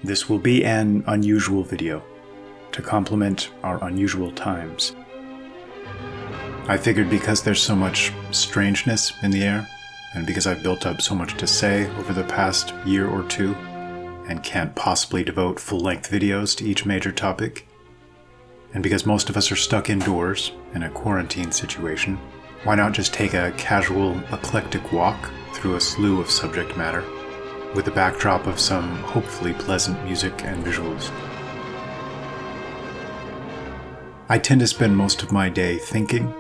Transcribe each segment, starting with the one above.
This will be an unusual video, to complement our unusual times. I figured because there's so much strangeness in the air, and because I've built up so much to say over the past year or two, and can't possibly devote full-length videos to each major topic, and because most of us are stuck indoors in a quarantine situation, why not just take a casual, eclectic walk through a slew of subject matter, with the backdrop of some hopefully pleasant music and visuals. I tend to spend most of my day thinking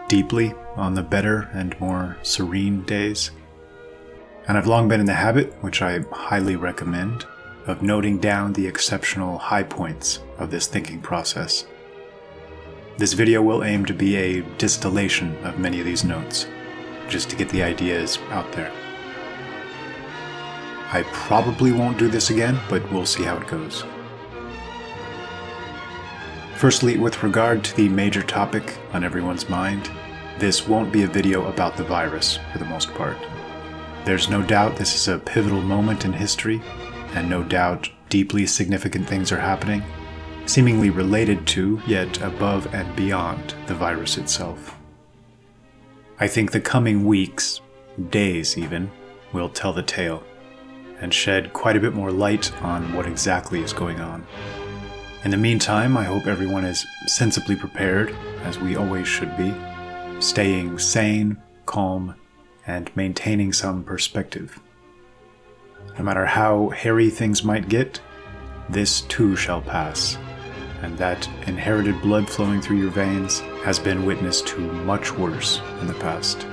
deeply on the better and more serene days, and I've long been in the habit, which I highly recommend, of noting down the exceptional high points of this thinking process. This video will aim to be a distillation of many of these notes, just to get the ideas out there. I probably won't do this again, but we'll see how it goes. Firstly, with regard to the major topic on everyone's mind, this won't be a video about the virus for the most part. There's no doubt this is a pivotal moment in history, and no doubt deeply significant things are happening, seemingly related to, yet above and beyond, the virus itself. I think the coming weeks, days even, will tell the tale, and shed quite a bit more light on what exactly is going on. In the meantime, I hope everyone is sensibly prepared, as we always should be, staying sane, calm, and maintaining some perspective. No matter how hairy things might get, this too shall pass, and that inherited blood flowing through your veins has been witness to much worse in the past.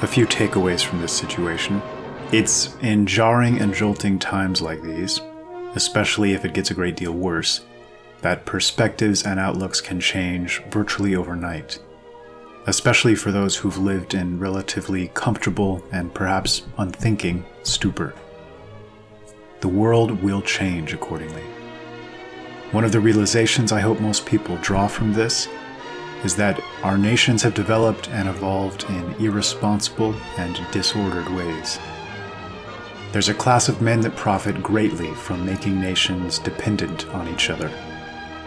A few takeaways from this situation. It's in jarring and jolting times like these, especially if it gets a great deal worse, that perspectives and outlooks can change virtually overnight, especially for those who've lived in relatively comfortable and perhaps unthinking stupor. The world will change accordingly. One of the realizations I hope most people draw from this is that our nations have developed and evolved in irresponsible and disordered ways. There's a class of men that profit greatly from making nations dependent on each other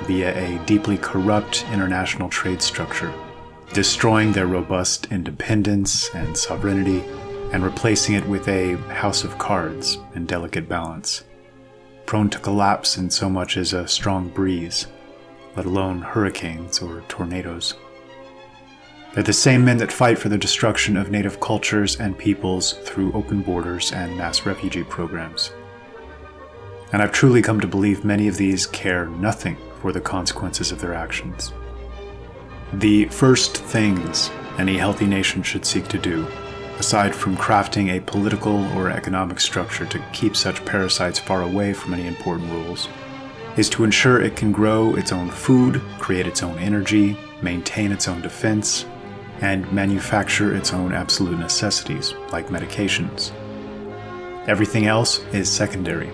via a deeply corrupt international trade structure, destroying their robust independence and sovereignty and replacing it with a house of cards in delicate balance, prone to collapse in so much as a strong breeze, let alone hurricanes or tornadoes. They're the same men that fight for the destruction of native cultures and peoples through open borders and mass refugee programs. And I've truly come to believe many of these care nothing for the consequences of their actions. The first things any healthy nation should seek to do, aside from crafting a political or economic structure to keep such parasites far away from any important rules, is to ensure it can grow its own food, create its own energy, maintain its own defense, and manufacture its own absolute necessities, like medications. Everything else is secondary,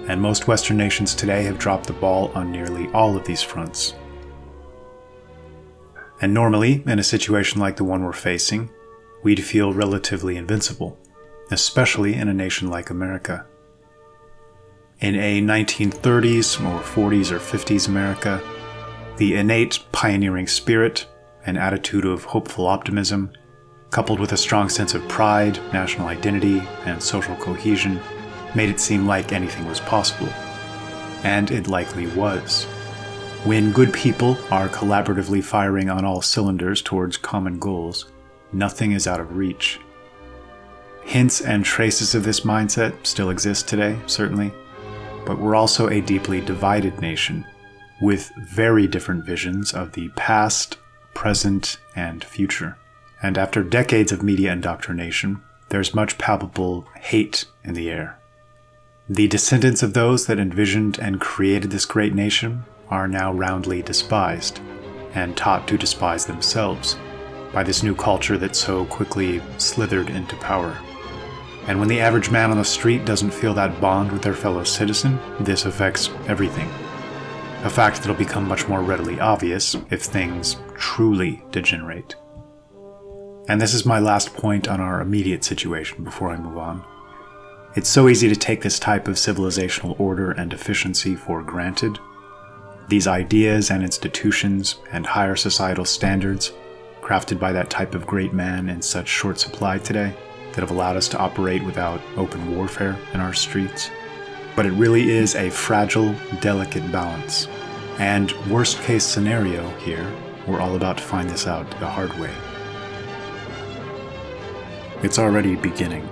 and most Western nations today have dropped the ball on nearly all of these fronts. And normally, in a situation like the one we're facing, we'd feel relatively invincible, especially in a nation like America. In a 1930s or 40s or 50s America, the innate pioneering spirit, an attitude of hopeful optimism, coupled with a strong sense of pride, national identity, and social cohesion, made it seem like anything was possible. And it likely was. When good people are collaboratively firing on all cylinders towards common goals, nothing is out of reach. Hints and traces of this mindset still exist today, certainly, but we're also a deeply divided nation, with very different visions of the past, present, and future. And after decades of media indoctrination, there's much palpable hate in the air. The descendants of those that envisioned and created this great nation are now roundly despised, and taught to despise themselves, by this new culture that so quickly slithered into power. And when the average man on the street doesn't feel that bond with their fellow citizen, this affects everything. A fact that'll become much more readily obvious if things truly degenerate. And this is my last point on our immediate situation before I move on. It's so easy to take this type of civilizational order and efficiency for granted. These ideas and institutions and higher societal standards, crafted by that type of great man in such short supply today, that have allowed us to operate without open warfare in our streets. But it really is a fragile, delicate balance. And worst case scenario here, we're all about to find this out the hard way. It's already beginning.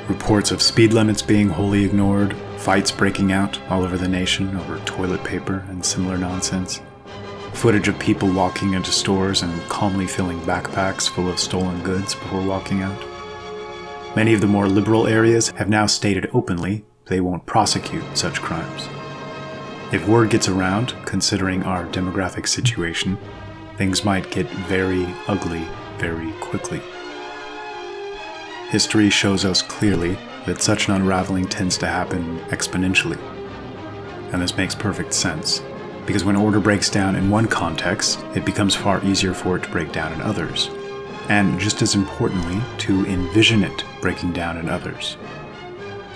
Reports of speed limits being wholly ignored, fights breaking out all over the nation over toilet paper and similar nonsense, footage of people walking into stores and calmly filling backpacks full of stolen goods before walking out. Many of the more liberal areas have now stated openly they won't prosecute such crimes. If word gets around, considering our demographic situation, things might get very ugly very quickly. History shows us clearly that such an unraveling tends to happen exponentially. And this makes perfect sense, because when order breaks down in one context, it becomes far easier for it to break down in others. And just as importantly, to envision it breaking down in others.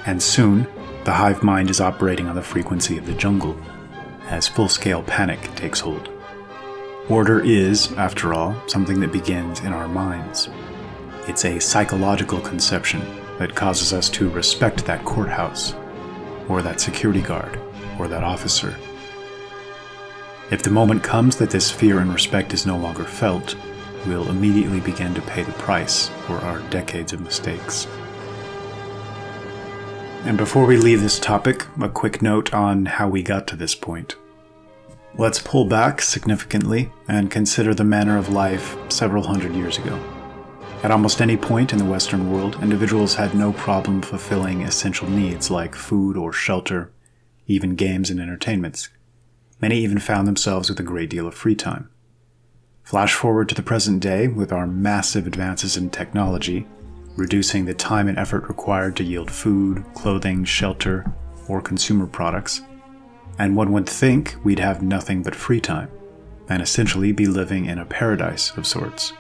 And soon, the hive mind is operating on the frequency of the jungle, as full-scale panic takes hold. Order is, after all, something that begins in our minds. It's a psychological conception that causes us to respect that courthouse, or that security guard, or that officer. If the moment comes that this fear and respect is no longer felt, we'll immediately begin to pay the price for our decades of mistakes. And before we leave this topic, a quick note on how we got to this point. Let's pull back significantly and consider the manner of life several hundred years ago. At almost any point in the Western world, individuals had no problem fulfilling essential needs like food or shelter, even games and entertainments. Many even found themselves with a great deal of free time. Flash forward to the present day with our massive advances in technology, reducing the time and effort required to yield food, clothing, shelter, or consumer products, and one would think we'd have nothing but free time, and essentially be living in a paradise of sorts.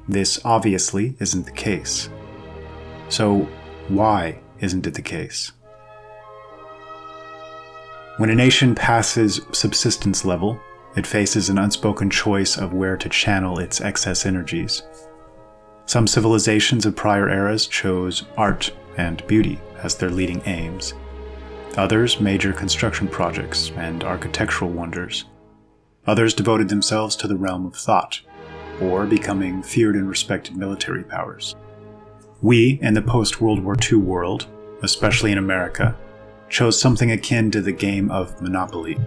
This obviously isn't the case. So why isn't it the case? When a nation passes subsistence level, it faces an unspoken choice of where to channel its excess energies. Some civilizations of prior eras chose art and beauty as their leading aims. Others, major construction projects and architectural wonders. Others devoted themselves to the realm of thought, or becoming feared and respected military powers. We, in the post-World War II world, especially in America, chose something akin to the game of Monopoly.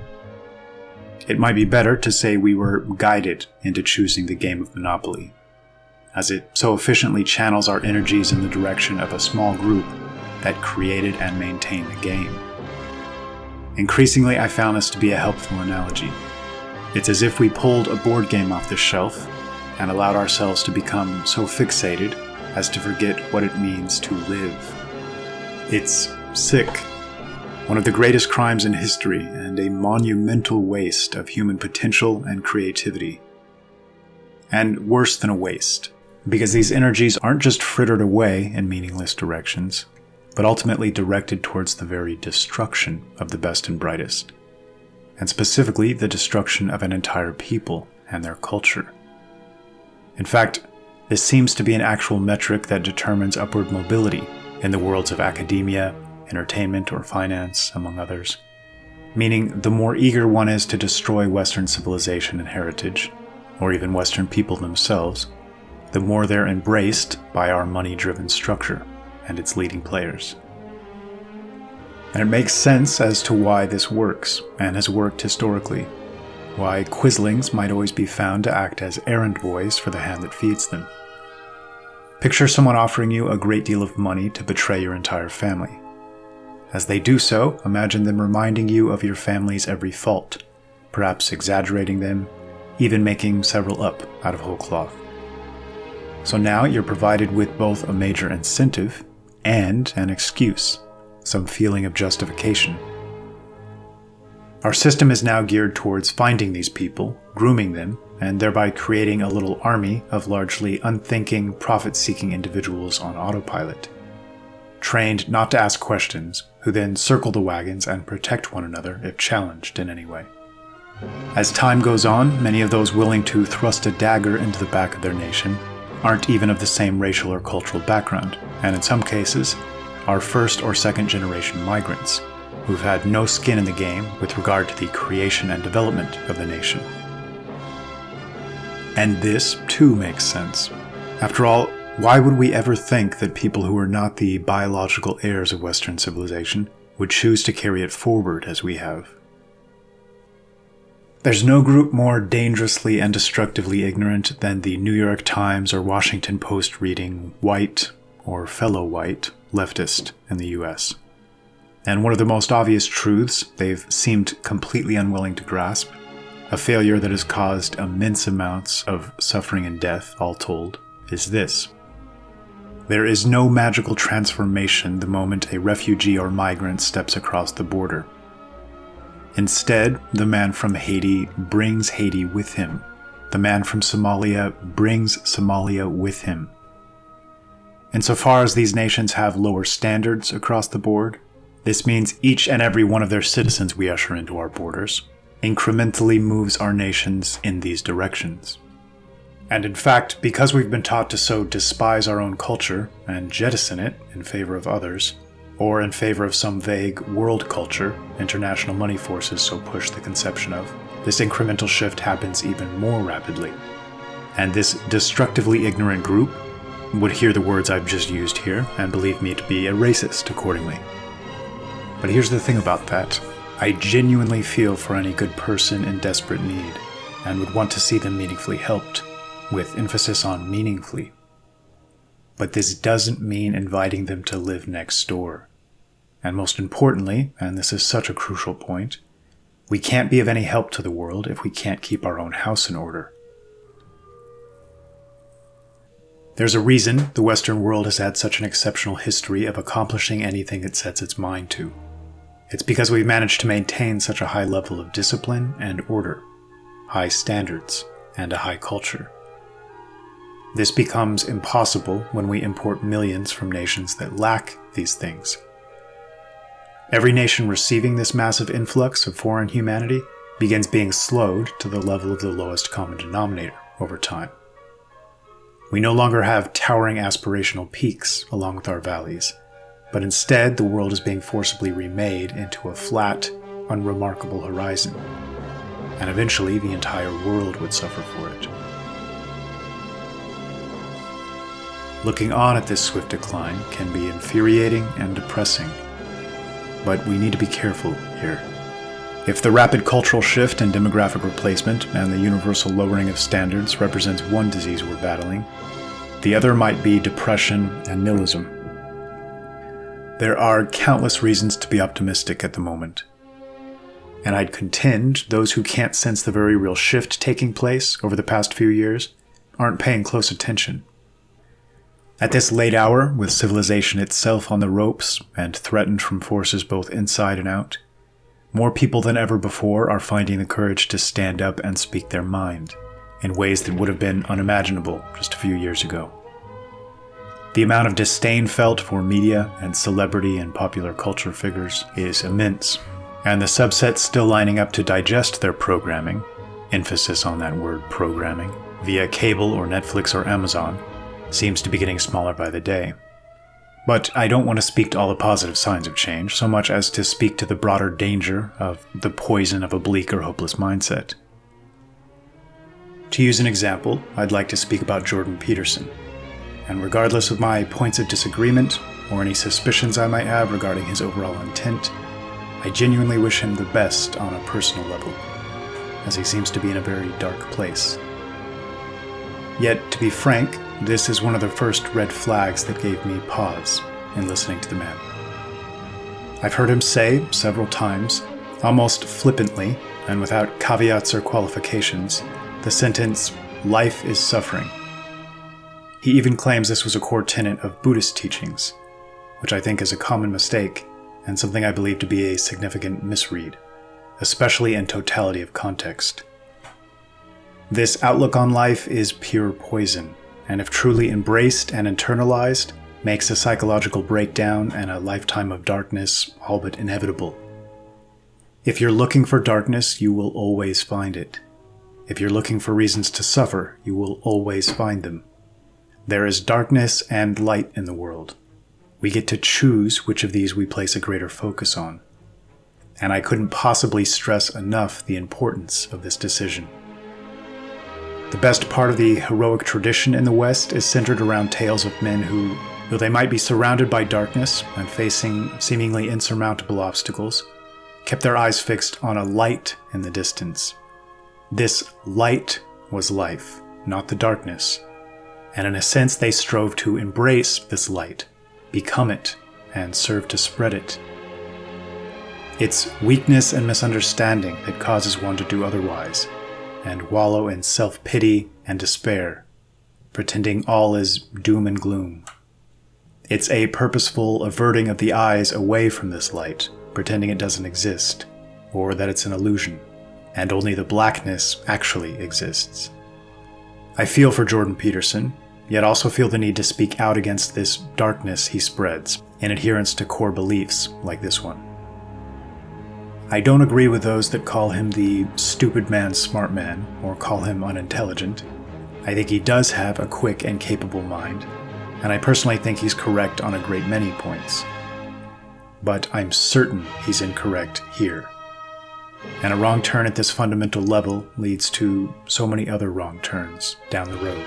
It might be better to say we were guided into choosing the game of Monopoly, as it so efficiently channels our energies in the direction of a small group that created and maintained the game. Increasingly, I found this to be a helpful analogy. It's as if we pulled a board game off the shelf and allowed ourselves to become so fixated as to forget what it means to live. It's sick. One of the greatest crimes in history and a monumental waste of human potential and creativity. And worse than a waste, because these energies aren't just frittered away in meaningless directions, but ultimately directed towards the very destruction of the best and brightest, and specifically the destruction of an entire people and their culture. In fact, this seems to be an actual metric that determines upward mobility in the worlds of academia, entertainment, or finance, among others. Meaning, the more eager one is to destroy Western civilization and heritage, or even Western people themselves, the more they're embraced by our money-driven structure and its leading players. And it makes sense as to why this works, and has worked historically. Why quislings might always be found to act as errand boys for the hand that feeds them. Picture someone offering you a great deal of money to betray your entire family. As they do so, imagine them reminding you of your family's every fault, perhaps exaggerating them, even making several up out of whole cloth. So now you're provided with both a major incentive and an excuse, some feeling of justification. Our system is now geared towards finding these people, grooming them, and thereby creating a little army of largely unthinking, profit-seeking individuals on autopilot. trained not to ask questions, who then circle the wagons and protect one another if challenged in any way. As time goes on, many of those willing to thrust a dagger into the back of their nation aren't even of the same racial or cultural background, and in some cases, are first or second generation migrants, who've had no skin in the game with regard to the creation and development of the nation. And this, too, makes sense. After all, why would we ever think that people who are not the biological heirs of Western civilization would choose to carry it forward as we have? There's no group more dangerously and destructively ignorant than the New York Times or Washington Post reading white, or fellow white, leftist in the US. And one of the most obvious truths they've seemed completely unwilling to grasp, a failure that has caused immense amounts of suffering and death, all told, is this. There is no magical transformation the moment a refugee or migrant steps across the border. Instead, the man from Haiti brings Haiti with him. The man from Somalia brings Somalia with him. Insofar as these nations have lower standards across the board, this means each and every one of their citizens we usher into our borders incrementally moves our nations in these directions. And in fact, because we've been taught to so despise our own culture and jettison it in favor of others, or in favor of some vague world culture international money forces so push the conception of, this incremental shift happens even more rapidly. And this destructively ignorant group would hear the words I've just used here and believe me to be a racist accordingly. But here's the thing about that. I genuinely feel for any good person in desperate need, and would want to see them meaningfully helped, with emphasis on meaningfully. But this doesn't mean inviting them to live next door. And most importantly, and this is such a crucial point, we can't be of any help to the world if we can't keep our own house in order. There's a reason the Western world has had such an exceptional history of accomplishing anything it sets its mind to. It's because we've managed to maintain such a high level of discipline and order, high standards, and a high culture. This becomes impossible when we import millions from nations that lack these things. Every nation receiving this massive influx of foreign humanity begins being slowed to the level of the lowest common denominator over time. We no longer have towering aspirational peaks along with our valleys, but instead the world is being forcibly remade into a flat, unremarkable horizon, and eventually the entire world would suffer for it. Looking on at this swift decline can be infuriating and depressing, but we need to be careful here. If the rapid cultural shift and demographic replacement and the universal lowering of standards represents one disease we're battling, the other might be depression and nihilism. There are countless reasons to be optimistic at the moment, and I'd contend those who can't sense the very real shift taking place over the past few years aren't paying close attention. At this late hour, with civilization itself on the ropes and threatened from forces both inside and out, more people than ever before are finding the courage to stand up and speak their mind in ways that would have been unimaginable just a few years ago. The amount of disdain felt for media and celebrity and popular culture figures is immense, and the subsets still lining up to digest their programming, emphasis on that word programming, via cable or Netflix or Amazon, seems to be getting smaller by the day. But I don't want to speak to all the positive signs of change so much as to speak to the broader danger of the poison of a bleak or hopeless mindset. To use an example, I'd like to speak about Jordan Peterson. And regardless of my points of disagreement, or any suspicions I might have regarding his overall intent, I genuinely wish him the best on a personal level, as he seems to be in a very dark place. Yet, to be frank, this is one of the first red flags that gave me pause in listening to the man. I've heard him say several times, almost flippantly, and without caveats or qualifications, the sentence, "Life is suffering." He even claims this was a core tenet of Buddhist teachings, which I think is a common mistake and something I believe to be a significant misread, especially in totality of context. This outlook on life is pure poison, and if truly embraced and internalized, makes a psychological breakdown and a lifetime of darkness all but inevitable. If you're looking for darkness, you will always find it. If you're looking for reasons to suffer, you will always find them. There is darkness and light in the world. We get to choose which of these we place a greater focus on. And I couldn't possibly stress enough the importance of this decision. The best part of the heroic tradition in the West is centered around tales of men who, though they might be surrounded by darkness and facing seemingly insurmountable obstacles, kept their eyes fixed on a light in the distance. This light was life, not the darkness, and in a sense they strove to embrace this light, become it, and serve to spread it. It's weakness and misunderstanding that causes one to do otherwise, and wallow in self-pity and despair, pretending all is doom and gloom. It's a purposeful averting of the eyes away from this light, pretending it doesn't exist, or that it's an illusion, and only the blackness actually exists. I feel for Jordan Peterson, yet also feel the need to speak out against this darkness he spreads, in adherence to core beliefs like this one. I don't agree with those that call him the stupid man's smart man, or call him unintelligent. I think he does have a quick and capable mind, and I personally think he's correct on a great many points. But I'm certain he's incorrect here. And a wrong turn at this fundamental level leads to so many other wrong turns down the road.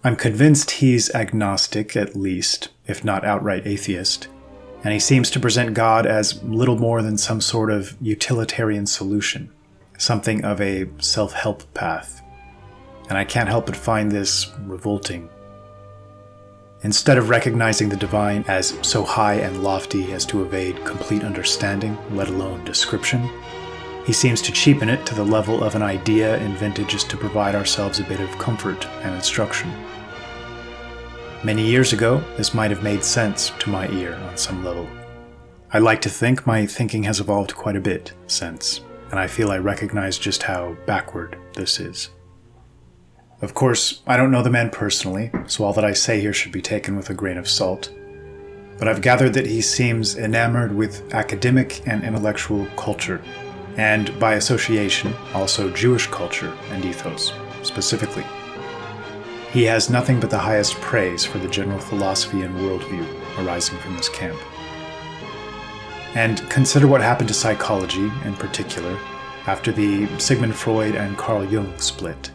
I'm convinced he's agnostic at least, if not outright atheist, and he seems to present God as little more than some sort of utilitarian solution, something of a self-help path. And I can't help but find this revolting. Instead of recognizing the divine as so high and lofty as to evade complete understanding, let alone description, he seems to cheapen it to the level of an idea invented just to provide ourselves a bit of comfort and instruction. Many years ago, this might have made sense to my ear on some level. I like to think my thinking has evolved quite a bit since, and I feel I recognize just how backward this is. Of course, I don't know the man personally, so all that I say here should be taken with a grain of salt. But I've gathered that he seems enamored with academic and intellectual culture, and by association, also Jewish culture and ethos, specifically. He has nothing but the highest praise for the general philosophy and worldview arising from this camp. And consider what happened to psychology, in particular, after the Sigmund Freud and Carl Jung split,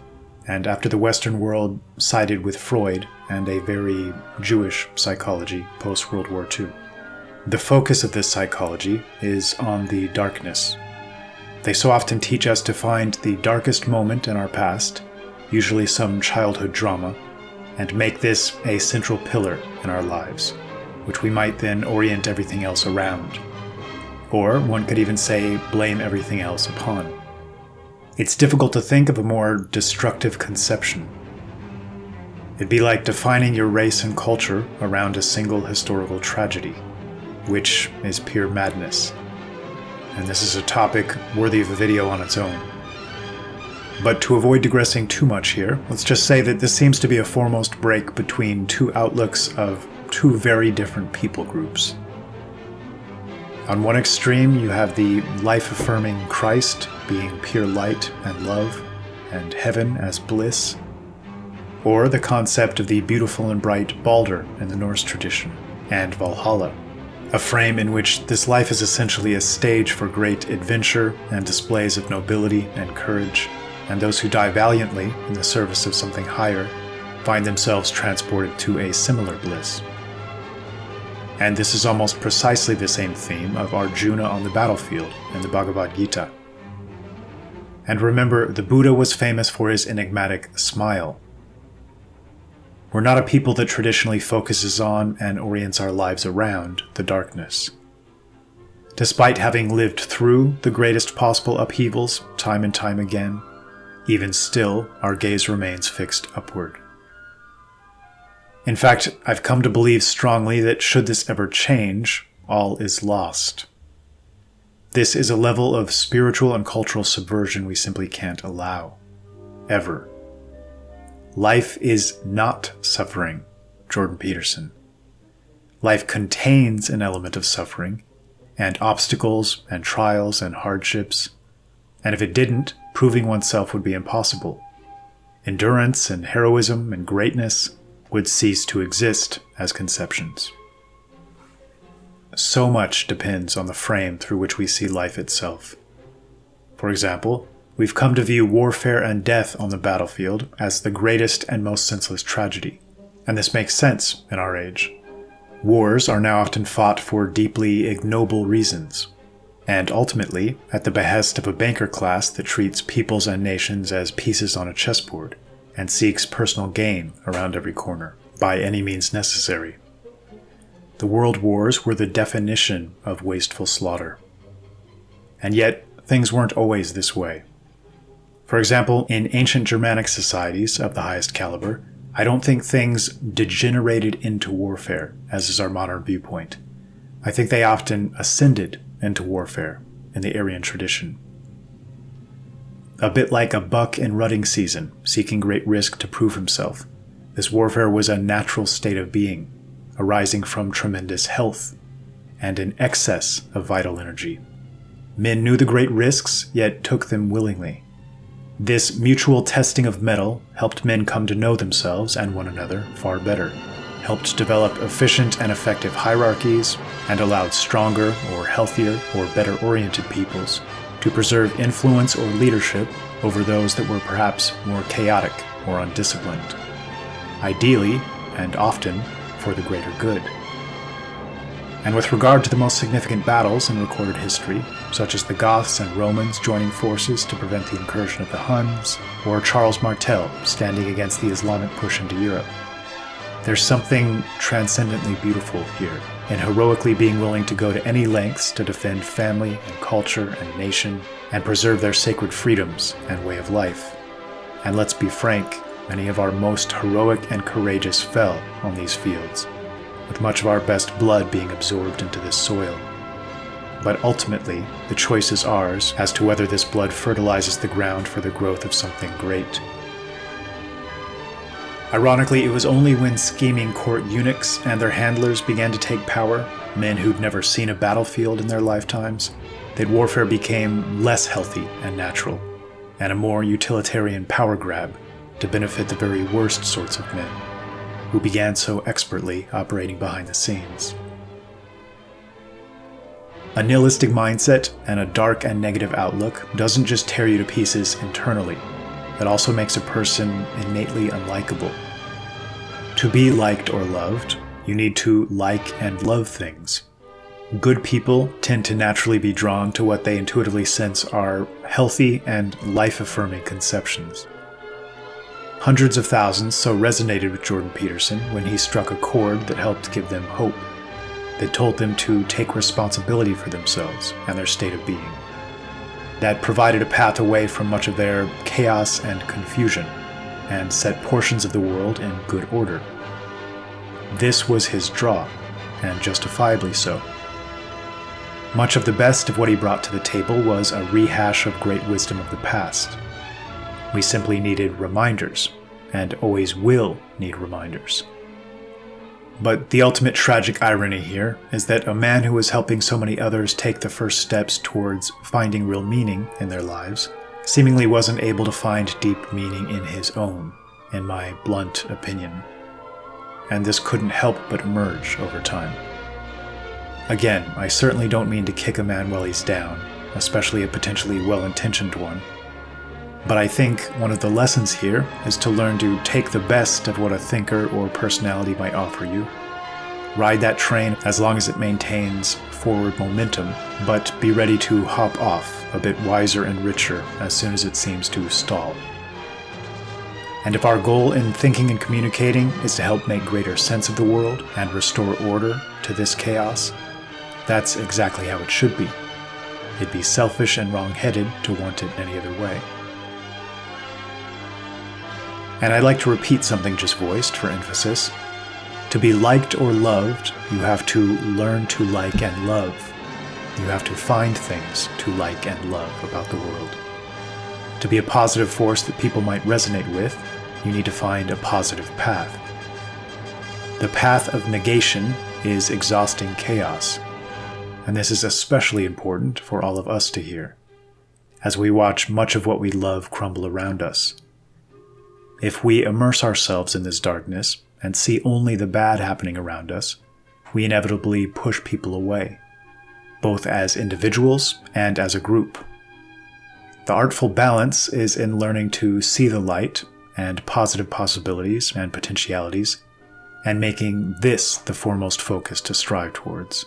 and after the Western world sided with Freud and a very Jewish psychology post-World War II. The focus of this psychology is on the darkness. They so often teach us to find the darkest moment in our past, usually some childhood drama, and make this a central pillar in our lives, which we might then orient everything else around. Or one could even say, blame everything else upon. It's difficult to think of a more destructive conception. It'd be like defining your race and culture around a single historical tragedy, which is pure madness. And this is a topic worthy of a video on its own. But to avoid digressing too much here, let's just say that this seems to be a foremost break between two outlooks of two very different people groups. On one extreme, you have the life-affirming Christ being pure light and love, and heaven as bliss, or the concept of the beautiful and bright Balder in the Norse tradition, and Valhalla, a frame in which this life is essentially a stage for great adventure and displays of nobility and courage, and those who die valiantly in the service of something higher find themselves transported to a similar bliss. And this is almost precisely the same theme of Arjuna on the battlefield in the Bhagavad Gita. And remember, the Buddha was famous for his enigmatic smile. We're not a people that traditionally focuses on and orients our lives around the darkness. Despite having lived through the greatest possible upheavals time and time again, even still, our gaze remains fixed upward. In fact, I've come to believe strongly that should this ever change, all is lost. This is a level of spiritual and cultural subversion we simply can't allow. Ever. Life is not suffering, Jordan Peterson. Life contains an element of suffering, and obstacles and trials and hardships, and if it didn't, proving oneself would be impossible. Endurance and heroism and greatness would cease to exist as conceptions. So much depends on the frame through which we see life itself. For example, we've come to view warfare and death on the battlefield as the greatest and most senseless tragedy, and this makes sense in our age. Wars are now often fought for deeply ignoble reasons, and ultimately at the behest of a banker class that treats peoples and nations as pieces on a chessboard and seeks personal gain around every corner, by any means necessary. The world wars were the definition of wasteful slaughter. And yet, things weren't always this way. For example, in ancient Germanic societies of the highest caliber, I don't think things degenerated into warfare, as is our modern viewpoint. I think they often ascended into warfare in the Aryan tradition. A bit like a buck in rutting season, seeking great risk to prove himself, this warfare was a natural state of being, arising from tremendous health and an excess of vital energy. Men knew the great risks, yet took them willingly. This mutual testing of mettle helped men come to know themselves and one another far better, helped develop efficient and effective hierarchies, and allowed stronger or healthier or better-oriented peoples to preserve influence or leadership over those that were perhaps more chaotic or undisciplined. Ideally, and often, for the greater good. And with regard to the most significant battles in recorded history, such as the Goths and Romans joining forces to prevent the incursion of the Huns, or Charles Martel standing against the Islamic push into Europe, there's something transcendently beautiful here in heroically being willing to go to any lengths to defend family and culture and nation and preserve their sacred freedoms and way of life. And let's be frank, many of our most heroic and courageous fell on these fields, with much of our best blood being absorbed into this soil. But ultimately, the choice is ours as to whether this blood fertilizes the ground for the growth of something great. Ironically, it was only when scheming court eunuchs and their handlers began to take power, men who'd never seen a battlefield in their lifetimes, that warfare became less healthy and natural, and a more utilitarian power grab to benefit the very worst sorts of men, who began so expertly operating behind the scenes. A nihilistic mindset and a dark and negative outlook doesn't just tear you to pieces internally, it also makes a person innately unlikable. To be liked or loved, you need to like and love things. Good people tend to naturally be drawn to what they intuitively sense are healthy and life-affirming conceptions. Hundreds of thousands so resonated with Jordan Peterson when he struck a chord that helped give them hope, that told them to take responsibility for themselves and their state of being, that provided a path away from much of their chaos and confusion, and set portions of the world in good order. This was his draw, and justifiably so. Much of the best of what he brought to the table was a rehash of great wisdom of the past. We simply needed reminders, and always will need reminders. But the ultimate tragic irony here is that a man who was helping so many others take the first steps towards finding real meaning in their lives seemingly wasn't able to find deep meaning in his own, in my blunt opinion. And this couldn't help but emerge over time. Again, I certainly don't mean to kick a man while he's down, especially a potentially well-intentioned one. But I think one of the lessons here is to learn to take the best of what a thinker or personality might offer you, ride that train as long as it maintains forward momentum, but be ready to hop off a bit wiser and richer as soon as it seems to stall. And if our goal in thinking and communicating is to help make greater sense of the world and restore order to this chaos, that's exactly how it should be. It'd be selfish and wrong-headed to want it any other way. And I'd like to repeat something just voiced for emphasis. To be liked or loved, you have to learn to like and love. You have to find things to like and love about the world. To be a positive force that people might resonate with, you need to find a positive path. The path of negation is exhausting chaos, and this is especially important for all of us to hear, as we watch much of what we love crumble around us. If we immerse ourselves in this darkness and see only the bad happening around us, we inevitably push people away, both as individuals and as a group. The artful balance is in learning to see the light and positive possibilities and potentialities, and making this the foremost focus to strive towards.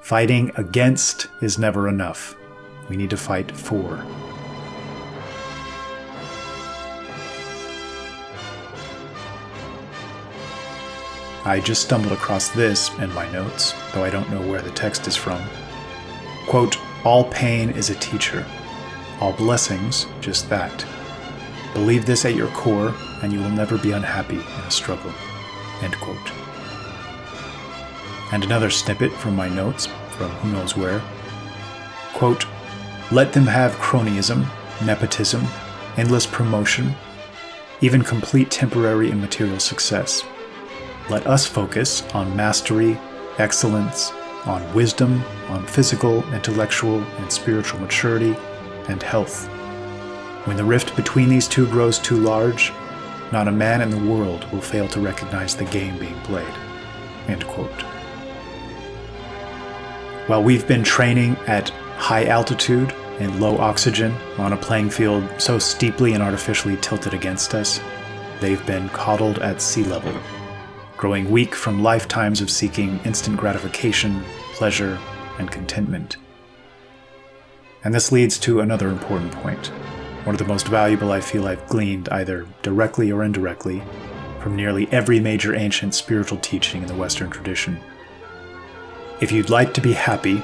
Fighting against is never enough. We need to fight for. I just stumbled across this in my notes, though I don't know where the text is from. Quote, "All pain is a teacher. All blessings, just that. Believe this at your core, and you will never be unhappy in a struggle." End quote. And another snippet from my notes, from who knows where. Quote, "Let them have cronyism, nepotism, endless promotion, even complete temporary and material success. Let us focus on mastery, excellence, on wisdom, on physical, intellectual, and spiritual maturity, and health. When the rift between these two grows too large, not a man in the world will fail to recognize the game being played." End quote. While we've been training at high altitude, in low oxygen, on a playing field so steeply and artificially tilted against us, they've been coddled at sea level, growing weak from lifetimes of seeking instant gratification, pleasure, and contentment. And this leads to another important point, one of the most valuable I feel I've gleaned either directly or indirectly from nearly every major ancient spiritual teaching in the Western tradition. If you'd like to be happy,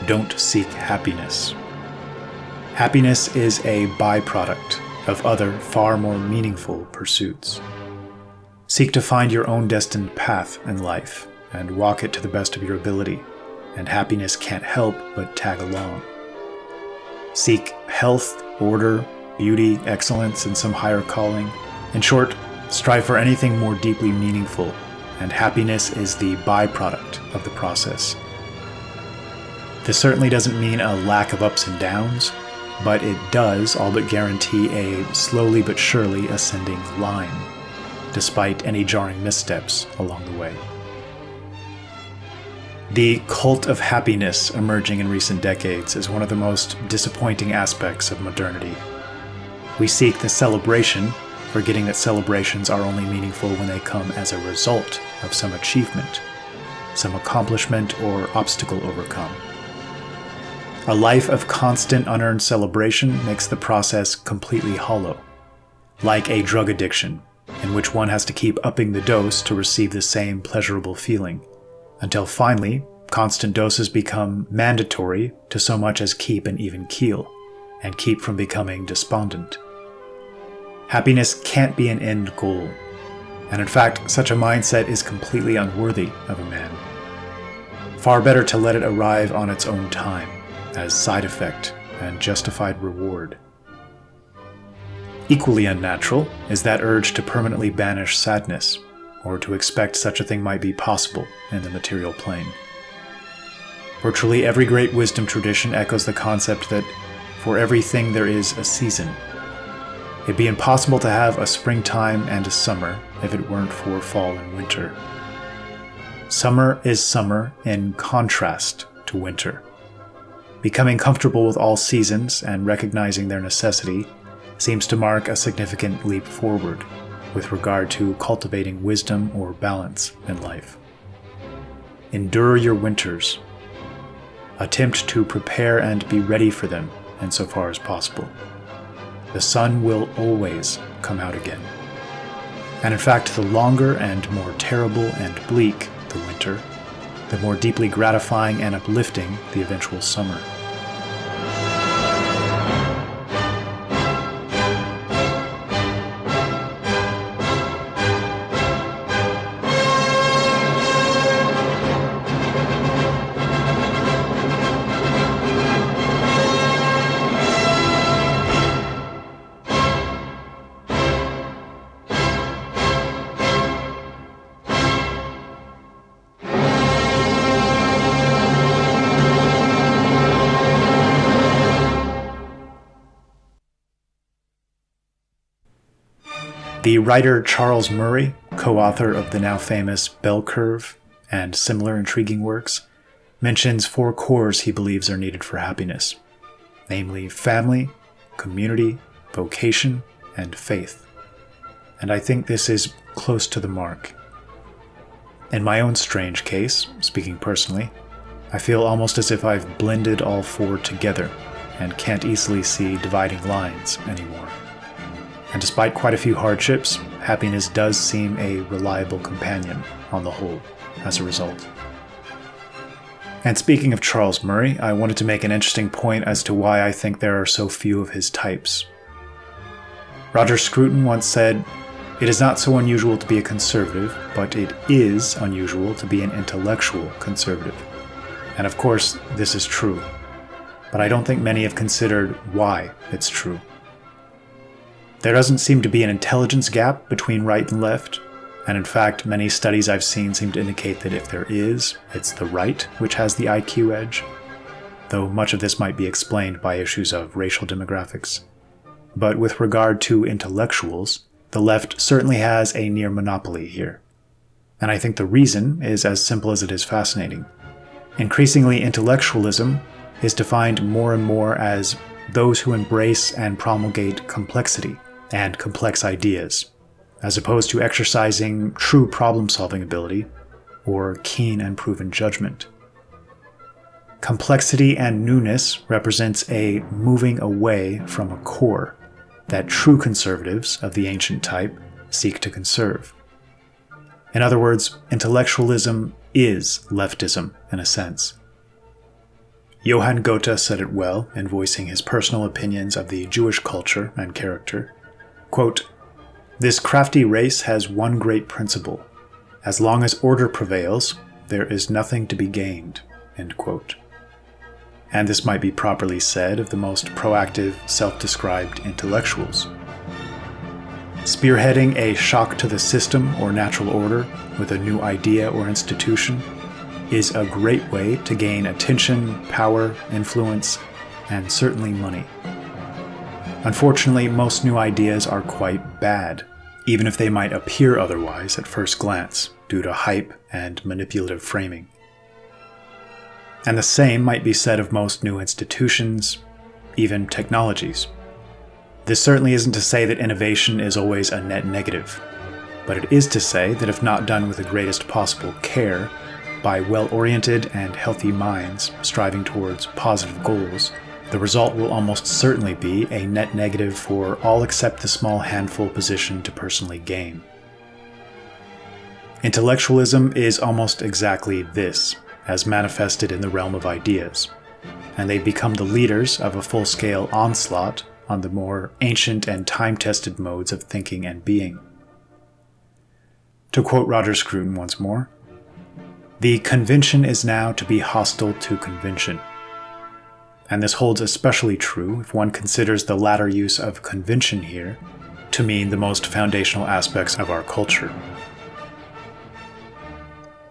don't seek happiness. Happiness is a byproduct of other, far more meaningful pursuits. Seek to find your own destined path in life and walk it to the best of your ability, and happiness can't help but tag along. Seek health, order, beauty, excellence, and some higher calling. In short, strive for anything more deeply meaningful, and happiness is the byproduct of the process. This certainly doesn't mean a lack of ups and downs, but it does all but guarantee a slowly but surely ascending line, despite any jarring missteps along the way. The cult of happiness emerging in recent decades is one of the most disappointing aspects of modernity. We seek the celebration, forgetting that celebrations are only meaningful when they come as a result of some achievement, some accomplishment or obstacle overcome. A life of constant unearned celebration makes the process completely hollow, like a drug addiction, in which one has to keep upping the dose to receive the same pleasurable feeling, until finally, constant doses become mandatory to so much as keep an even keel, and keep from becoming despondent. Happiness can't be an end goal, and in fact, such a mindset is completely unworthy of a man. Far better to let it arrive on its own time, as side effect and justified reward. Equally unnatural is that urge to permanently banish sadness, or to expect such a thing might be possible in the material plane. Virtually every great wisdom tradition echoes the concept that for everything there is a season. It'd be impossible to have a springtime and a summer if it weren't for fall and winter. Summer is summer in contrast to winter. Becoming comfortable with all seasons and recognizing their necessity seems to mark a significant leap forward with regard to cultivating wisdom or balance in life. Endure your winters. Attempt to prepare and be ready for them insofar as possible. The sun will always come out again. And in fact, the longer and more terrible and bleak the winter, the more deeply gratifying and uplifting the eventual summer. The writer Charles Murray, co-author of the now famous Bell Curve and similar intriguing works, mentions 4 cores he believes are needed for happiness, namely family, community, vocation, and faith. And I think this is close to the mark. In my own strange case, speaking personally, I feel almost as if I've blended all 4 together and can't easily see dividing lines anymore. And despite quite a few hardships, happiness does seem a reliable companion on the whole as a result. And speaking of Charles Murray, I wanted to make an interesting point as to why I think there are so few of his types. Roger Scruton once said, "It is not so unusual to be a conservative, but it is unusual to be an intellectual conservative." And of course, this is true. But I don't think many have considered why it's true. There doesn't seem to be an intelligence gap between right and left, and in fact, many studies I've seen seem to indicate that if there is, it's the right which has the IQ edge, though much of this might be explained by issues of racial demographics. But with regard to intellectuals, the left certainly has a near monopoly here. And I think the reason is as simple as it is fascinating. Increasingly, intellectualism is defined more and more as those who embrace and promulgate complexity and complex ideas, as opposed to exercising true problem-solving ability or keen and proven judgment. Complexity and newness represents a moving away from a core that true conservatives of the ancient type seek to conserve. In other words, intellectualism is leftism in a sense. Johann Goethe said it well in voicing his personal opinions of the Jewish culture and character. Quote, "This crafty race has one great principle. As long as order prevails, there is nothing to be gained." End quote. And this might be properly said of the most proactive, self-described intellectuals. Spearheading a shock to the system or natural order with a new idea or institution is a great way to gain attention, power, influence, and certainly money. Unfortunately, most new ideas are quite bad, even if they might appear otherwise at first glance due to hype and manipulative framing. And the same might be said of most new institutions, even technologies. This certainly isn't to say that innovation is always a net negative, but it is to say that if not done with the greatest possible care, by well-oriented and healthy minds striving towards positive goals, the result will almost certainly be a net negative for all except the small handful positioned to personally gain. Intellectualism is almost exactly this, as manifested in the realm of ideas, and they become the leaders of a full-scale onslaught on the more ancient and time-tested modes of thinking and being. To quote Roger Scruton once more, "The convention is now to be hostile to convention." And this holds especially true if one considers the latter use of convention here to mean the most foundational aspects of our culture.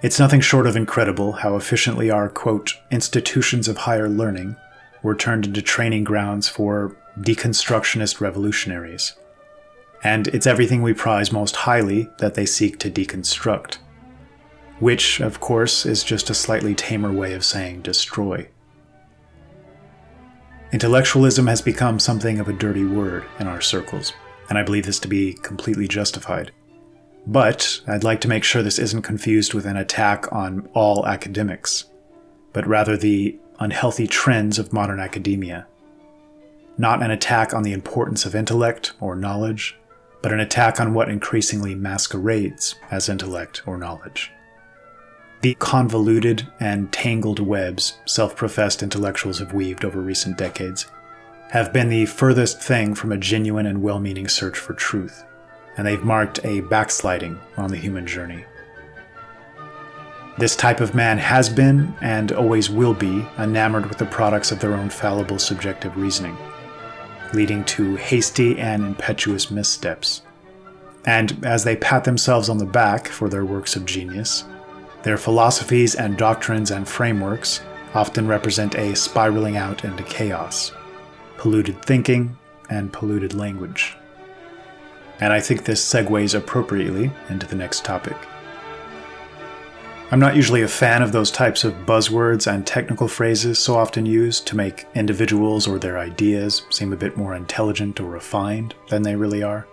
It's nothing short of incredible how efficiently our, quote, institutions of higher learning were turned into training grounds for deconstructionist revolutionaries. And it's everything we prize most highly that they seek to deconstruct. Which, of course, is just a slightly tamer way of saying destroy. Intellectualism has become something of a dirty word in our circles, and I believe this to be completely justified. But I'd like to make sure this isn't confused with an attack on all academics, but rather the unhealthy trends of modern academia. Not an attack on the importance of intellect or knowledge, but an attack on what increasingly masquerades as intellect or knowledge. The convoluted and tangled webs self-professed intellectuals have weaved over recent decades have been the furthest thing from a genuine and well-meaning search for truth, and they've marked a backsliding on the human journey. This type of man has been, and always will be, enamored with the products of their own fallible subjective reasoning, leading to hasty and impetuous missteps. And as they pat themselves on the back for their works of genius, their philosophies and doctrines and frameworks often represent a spiraling out into chaos, polluted thinking, and polluted language. and I think this segues appropriately into the next topic. I'm not usually a fan of those types of buzzwords and technical phrases so often used to make individuals or their ideas seem a bit more intelligent or refined than they really are.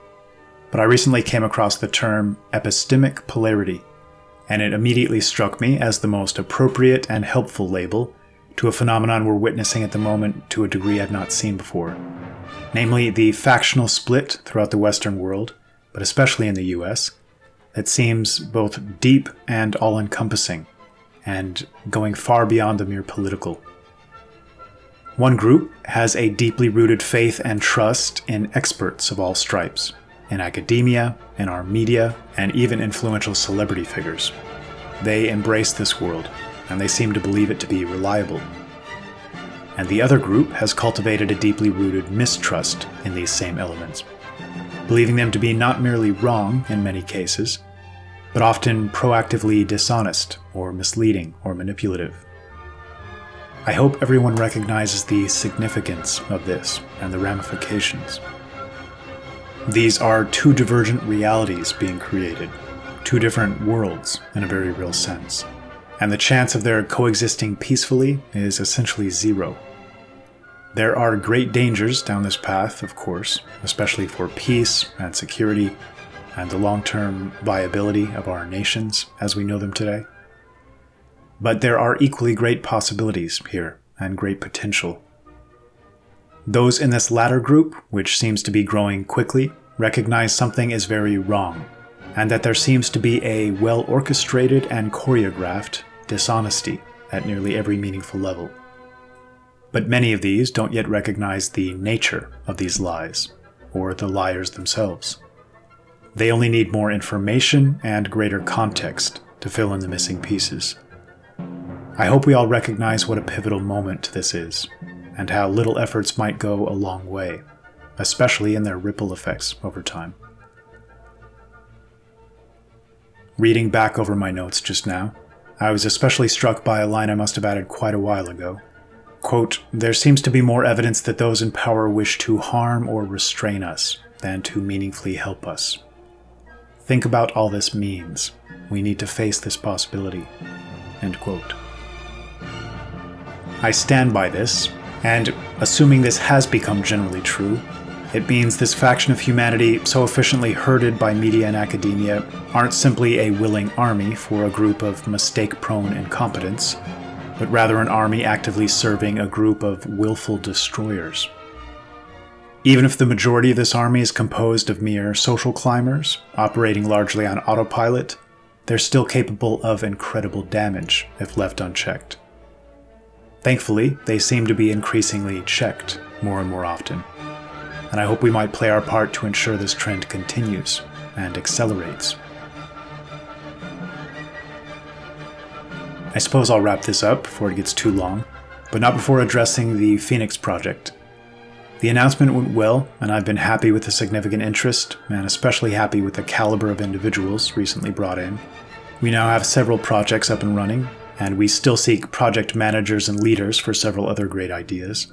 But I recently came across the term epistemic polarity, and it immediately struck me as the most appropriate and helpful label to a phenomenon we're witnessing at the moment to a degree I've not seen before. Namely, the factional split throughout the Western world, but especially in the US, that seems both deep and all-encompassing, and going far beyond the mere political. One group has a deeply rooted faith and trust in experts of all stripes, in academia, in our media, and even influential celebrity figures. They embrace this world, and they seem to believe it to be reliable. And the other group has cultivated a deeply rooted mistrust in these same elements, believing them to be not merely wrong in many cases, but often proactively dishonest or misleading or manipulative. I hope everyone recognizes the significance of this and the ramifications. These are two divergent realities being created, two different worlds in a very real sense, and the chance of their coexisting peacefully is essentially zero. There are great dangers down this path, of course, especially for peace and security and the long-term viability of our nations as we know them today. But there are equally great possibilities here and great potential. Those in this latter group, which seems to be growing quickly, recognize something is very wrong, and that there seems to be a well-orchestrated and choreographed dishonesty at nearly every meaningful level. But many of these don't yet recognize the nature of these lies, or the liars themselves. They only need more information and greater context to fill in the missing pieces. I hope we all recognize what a pivotal moment this is, and how little efforts might go a long way, especially in their ripple effects over time. Reading back over my notes just now, I was especially struck by a line I must have added quite a while ago. Quote, "There seems to be more evidence that those in power wish to harm or restrain us than to meaningfully help us. Think about all this means. We need to face this possibility." End quote. I stand by this, and assuming this has become generally true, it means this faction of humanity, so efficiently herded by media and academia, aren't simply a willing army for a group of mistake-prone incompetents, but rather an army actively serving a group of willful destroyers. Even if the majority of this army is composed of mere social climbers, operating largely on autopilot, they're still capable of incredible damage if left unchecked. Thankfully, they seem to be increasingly checked more and more often, and I hope we might play our part to ensure this trend continues and accelerates. I suppose I'll wrap this up before it gets too long, but not before addressing the Phoenix Project. The announcement went well, and I've been happy with the significant interest, and especially happy with the caliber of individuals recently brought in. We now have several projects up and running, and we still seek project managers and leaders for several other great ideas.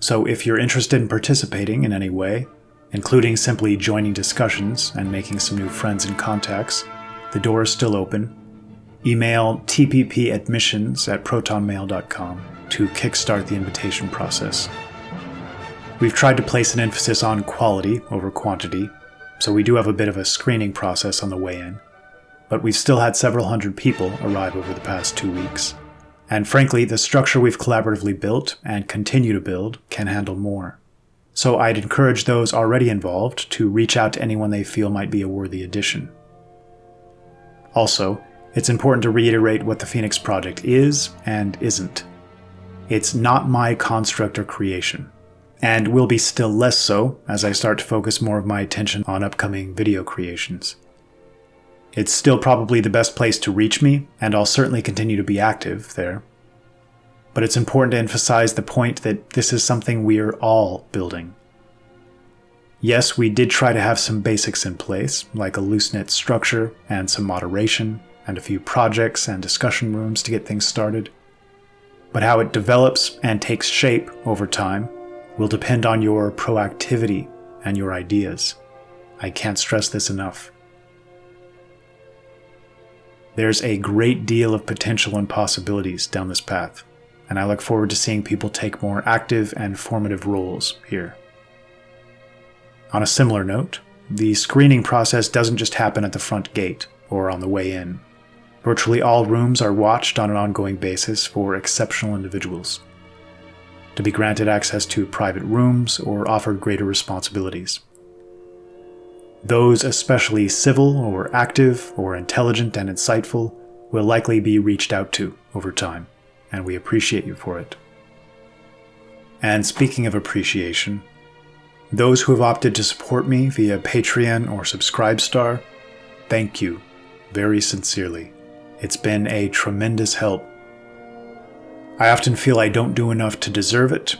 So if you're interested in participating in any way, including simply joining discussions and making some new friends and contacts, the door is still open. Email TPPAdmissions@protonmail.com to kickstart the invitation process. We've tried to place an emphasis on quality over quantity, so we do have a bit of a screening process on the way in, but we've still had several hundred people arrive over the past 2 weeks. And frankly, the structure we've collaboratively built and continue to build can handle more. So I'd encourage those already involved to reach out to anyone they feel might be a worthy addition. Also, it's important to reiterate what the Phoenix Project is and isn't. It's not my construct or creation, and will be still less so as I start to focus more of my attention on upcoming video creations. It's still probably the best place to reach me, and I'll certainly continue to be active there. But it's important to emphasize the point that this is something we're all building. Yes, we did try to have some basics in place, like a loose-knit structure and some moderation, and a few projects and discussion rooms to get things started. But how it develops and takes shape over time will depend on your proactivity and your ideas. I can't stress this enough. There's a great deal of potential and possibilities down this path, and I look forward to seeing people take more active and formative roles here. On a similar note, the screening process doesn't just happen at the front gate or on the way in. Virtually all rooms are watched on an ongoing basis for exceptional individuals, to be granted access to private rooms or offered greater responsibilities. Those especially civil or active or intelligent and insightful will likely be reached out to over time, and we appreciate you for it. And speaking of appreciation, those who have opted to support me via Patreon or Subscribestar, thank you very sincerely. It's been a tremendous help. I often feel I don't do enough to deserve it,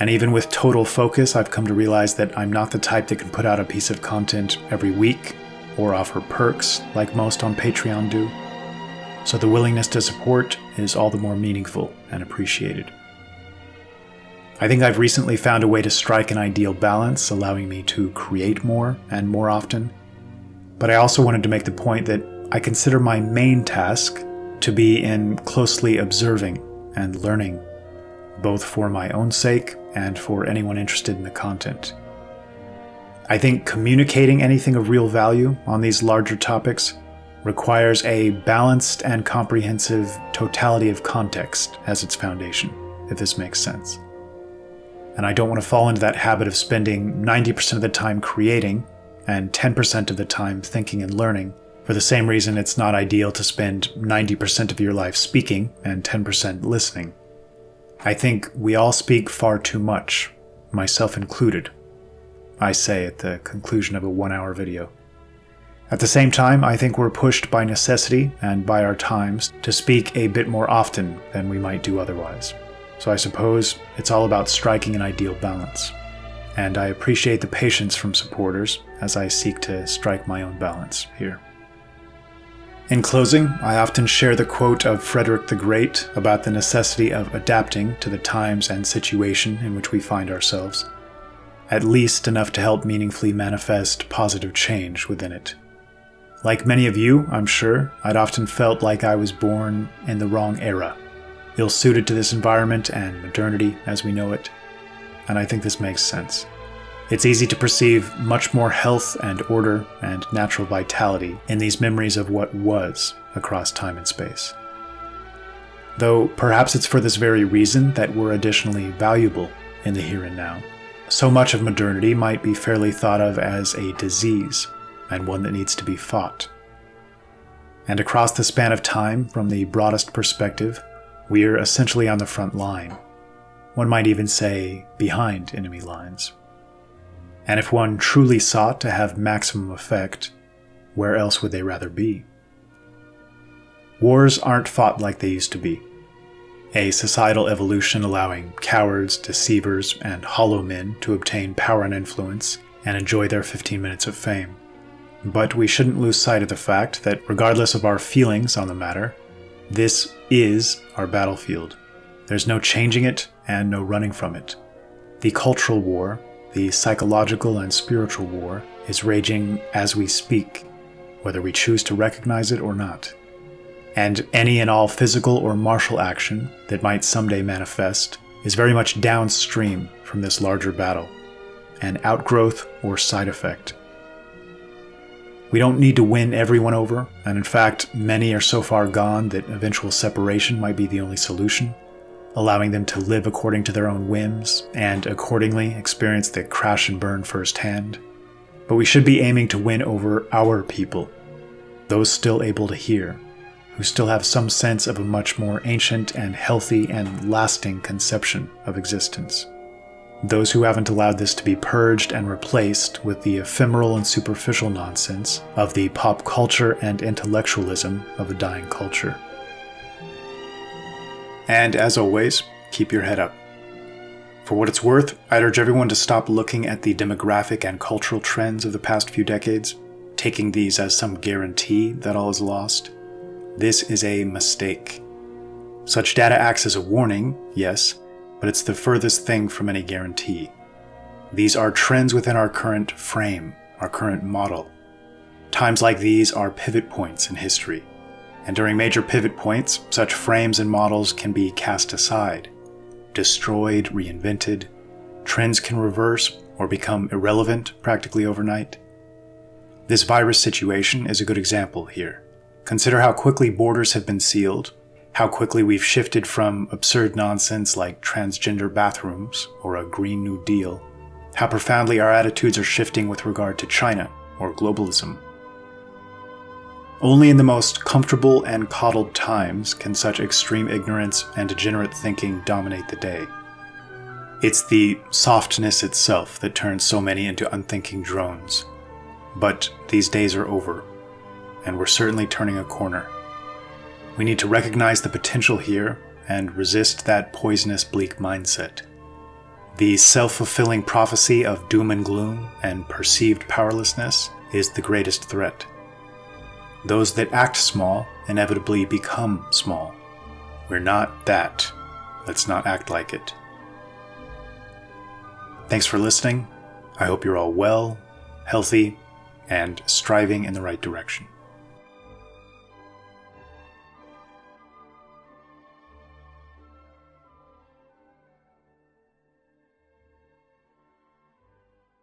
and even with total focus, I've come to realize that I'm not the type that can put out a piece of content every week or offer perks like most on Patreon do. So the willingness to support is all the more meaningful and appreciated. I think I've recently found a way to strike an ideal balance, allowing me to create more and more often. But I also wanted to make the point that I consider my main task to be in closely observing and learning, both for my own sake and for anyone interested in the content. I think communicating anything of real value on these larger topics requires a balanced and comprehensive totality of context as its foundation, if this makes sense. And I don't want to fall into that habit of spending 90% of the time creating and 10% of the time thinking and learning, for the same reason it's not ideal to spend 90% of your life speaking and 10% listening. I think we all speak far too much, myself included, I say at the conclusion of a 1-hour video. At the same time, I think we're pushed by necessity and by our times to speak a bit more often than we might do otherwise. So I suppose it's all about striking an ideal balance. And I appreciate the patience from supporters as I seek to strike my own balance here. In closing, I often share the quote of Frederick the Great about the necessity of adapting to the times and situation in which we find ourselves, at least enough to help meaningfully manifest positive change within it. Like many of you, I'm sure, I'd often felt like I was born in the wrong era, ill-suited to this environment and modernity as we know it, and I think this makes sense. It's easy to perceive much more health and order and natural vitality in these memories of what was across time and space. Though perhaps it's for this very reason that we're additionally valuable in the here and now. So much of modernity might be fairly thought of as a disease, and one that needs to be fought. And across the span of time, from the broadest perspective, we're essentially on the front line. One might even say behind enemy lines. And if one truly sought to have maximum effect, where else would they rather be? Wars aren't fought like they used to be. A societal evolution allowing cowards, deceivers, and hollow men to obtain power and influence and enjoy their 15 minutes of fame. But we shouldn't lose sight of the fact that regardless of our feelings on the matter, this is our battlefield. There's no changing it and no running from it. The cultural war, the psychological and spiritual war, is raging as we speak, whether we choose to recognize it or not. And any and all physical or martial action that might someday manifest is very much downstream from this larger battle, an outgrowth or side effect. We don't need to win everyone over, and in fact, many are so far gone that eventual separation might be the only solution, allowing them to live according to their own whims and accordingly experience the crash and burn firsthand. But we should be aiming to win over our people, those still able to hear, who still have some sense of a much more ancient and healthy and lasting conception of existence. Those who haven't allowed this to be purged and replaced with the ephemeral and superficial nonsense of the pop culture and intellectualism of a dying culture. And as always, keep your head up. For what it's worth, I'd urge everyone to stop looking at the demographic and cultural trends of the past few decades, taking these as some guarantee that all is lost. This is a mistake. Such data acts as a warning, yes, but it's the furthest thing from any guarantee. These are trends within our current frame our current model. Times like these are pivot points in history, and during major pivot points, such frames and models can be cast aside, destroyed, reinvented. Trends can reverse or become irrelevant practically overnight. This virus situation is a good example here. Consider how quickly borders have been sealed, how quickly we've shifted from absurd nonsense like transgender bathrooms or a Green New Deal, how profoundly our attitudes are shifting with regard to China or globalism. Only in the most comfortable and coddled times can such extreme ignorance and degenerate thinking dominate the day. It's the softness itself that turns so many into unthinking drones. But these days are over, and we're certainly turning a corner. We need to recognize the potential here and resist that poisonous, bleak mindset. The self-fulfilling prophecy of doom and gloom and perceived powerlessness is the greatest threat. Those that act small inevitably become small. We're not that. Let's not act like it. Thanks for listening. I hope you're all well, healthy, and striving in the right direction.